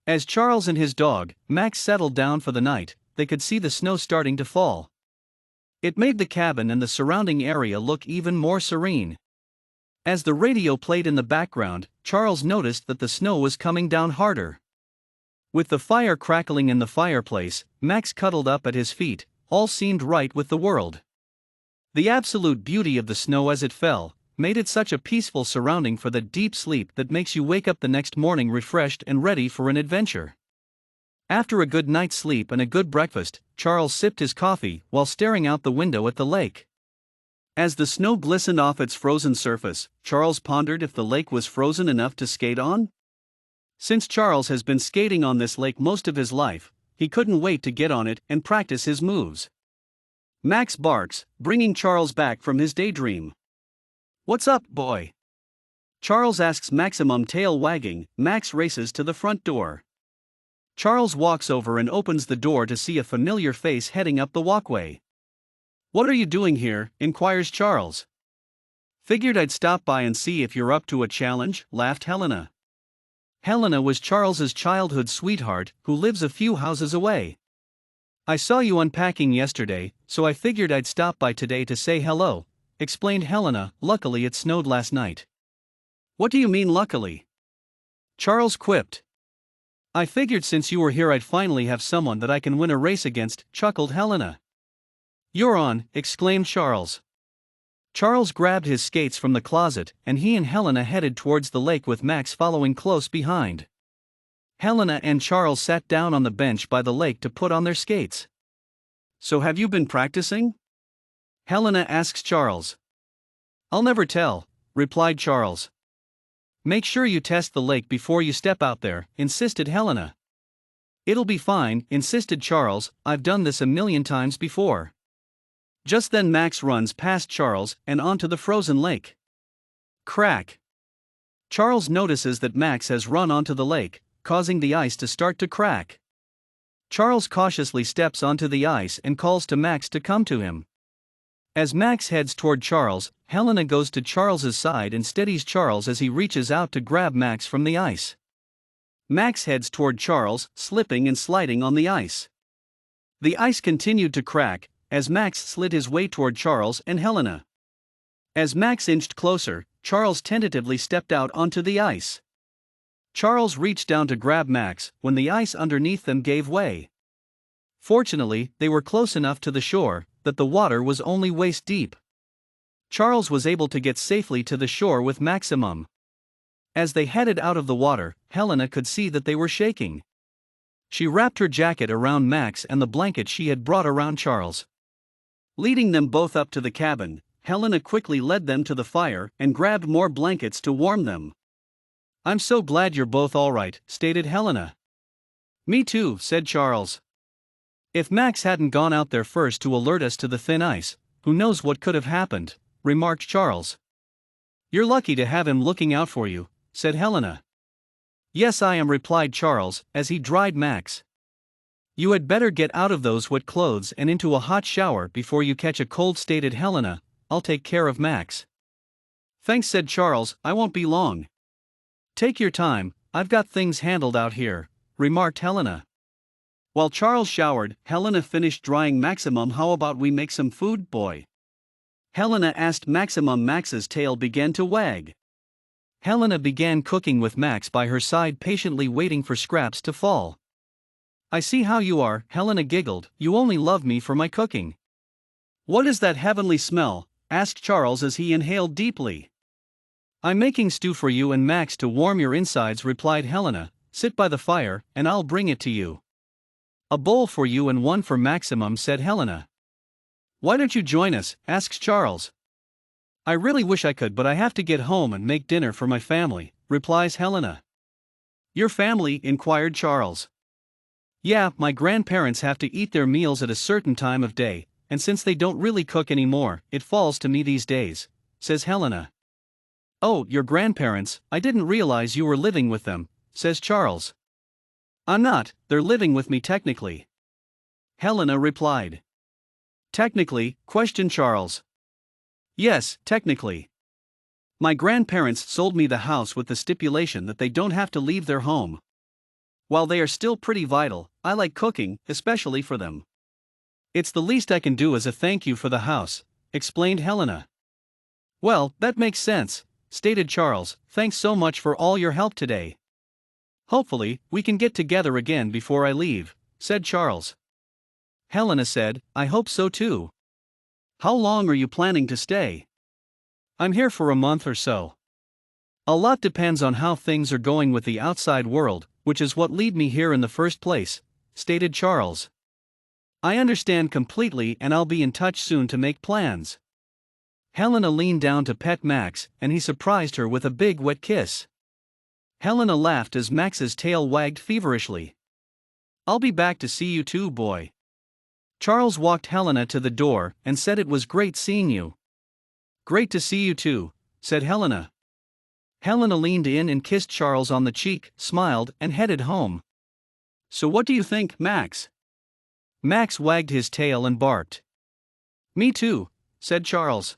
As Charles and his dog, Max, settled down for the night, they could see the snow starting to fall. It made the cabin and the surrounding area look even more serene. As the radio played in the background, Charles noticed that the snow was coming down harder. With the fire crackling in the fireplace, Max cuddled up at his feet. All seemed right with the world. The absolute beauty of the snow as it fell made it such a peaceful surrounding for the deep sleep that makes you wake up the next morning refreshed and ready for an adventure. After a good night's sleep and a good breakfast, Charles sipped his coffee while staring out the window at the lake. As the snow glistened off its frozen surface, Charles pondered if the lake was frozen enough to skate on. Since Charles has been skating on this lake most of his life, he couldn't wait to get on it and practice his moves. Max barks, bringing Charles back from his daydream. "What's up, boy?" Charles asks, Maximum tail wagging. Max races to the front door. Charles walks over and opens the door to see a familiar face heading up the walkway. "What are you doing here?" inquires Charles. "Figured I'd stop by and see if you're up to a challenge," laughed Helena. Helena was Charles's childhood sweetheart, who lives a few houses away. "I saw you unpacking yesterday, so I figured I'd stop by today to say hello," explained Helena. "Luckily it snowed last night." "What do you mean luckily?" Charles quipped. "I figured since you were here I'd finally have someone that I can win a race against," chuckled Helena. "You're on," exclaimed Charles. Charles grabbed his skates from the closet and he and Helena headed towards the lake with Max following close behind. Helena and Charles sat down on the bench by the lake to put on their skates. "So have you been practicing?" Helena asks Charles. "I'll never tell," replied Charles. "Make sure you test the lake before you step out there," insisted Helena. "It'll be fine," insisted Charles. "I've done this a million times before." Just then Max runs past Charles and onto the frozen lake. Crack! Charles notices that Max has run onto the lake, causing the ice to start to crack. Charles cautiously steps onto the ice and calls to Max to come to him. As Max heads toward Charles, Helena goes to Charles's side and steadies Charles as he reaches out to grab Max from the ice. Max heads toward Charles, slipping and sliding on the ice. The ice continued to crack as Max slid his way toward Charles and Helena. As Max inched closer, Charles tentatively stepped out onto the ice. Charles reached down to grab Max when the ice underneath them gave way. Fortunately, they were close enough to the shore that the water was only waist deep. Charles was able to get safely to the shore with Maximum. As they headed out of the water, Helena could see that they were shaking. She wrapped her jacket around Max and the blanket she had brought around Charles. Leading them both up to the cabin, Helena quickly led them to the fire and grabbed more blankets to warm them. "I'm so glad you're both all right," stated Helena. "Me too," said Charles. "If Max hadn't gone out there first to alert us to the thin ice, who knows what could have happened," remarked Charles. "You're lucky to have him looking out for you," said Helena. "Yes, I am," replied Charles as he dried Max. "You had better get out of those wet clothes and into a hot shower before you catch a cold," stated Helena. "I'll take care of Max." "Thanks," said Charles, "I won't be long." "Take your time, I've got things handled out here," remarked Helena. While Charles showered, Helena finished drying Maximum. "How about we make some food, boy?" Helena asked Maximum. Max's tail began to wag. Helena began cooking with Max by her side, patiently waiting for scraps to fall. "I see how you are," Helena giggled. "You only love me for my cooking." "What is that heavenly smell?" asked Charles as he inhaled deeply. "I'm making stew for you and Max to warm your insides," replied Helena. "Sit by the fire, and I'll bring it to you." "A bowl for you and one for Maximum," said Helena. "Why don't you join us?" asked Charles. "I really wish I could, but I have to get home and make dinner for my family," replies Helena. "Your family?" inquired Charles. "Yeah, my grandparents have to eat their meals at a certain time of day, and since they don't really cook anymore, it falls to me these days," says Helena. "Oh, your grandparents, I didn't realize you were living with them," says Charles. "I'm not, they're living with me technically," Helena replied. "Technically?" questioned Charles. "Yes, technically. My grandparents sold me the house with the stipulation that they don't have to leave their home." While they are still pretty vital, I like cooking, especially for them. It's the least I can do as a thank you for the house, explained Helena. Well, that makes sense, stated Charles. Thanks so much for all your help today. Hopefully, we can get together again before I leave, said Charles. Helena said, I hope so too. How long are you planning to stay? I'm here for a month or so. A lot depends on how things are going with the outside world, which is what led me here in the first place, stated Charles. I understand completely and I'll be in touch soon to make plans. Helena leaned down to pet Max and he surprised her with a big wet kiss. Helena laughed as Max's tail wagged feverishly. I'll be back to see you too, boy. Charles walked Helena to the door and said it was great seeing you. Great to see you too, said Helena. Helena leaned in and kissed Charles on the cheek, smiled, and headed home. So what do you think, Max? Max wagged his tail and barked. Me too, said Charles.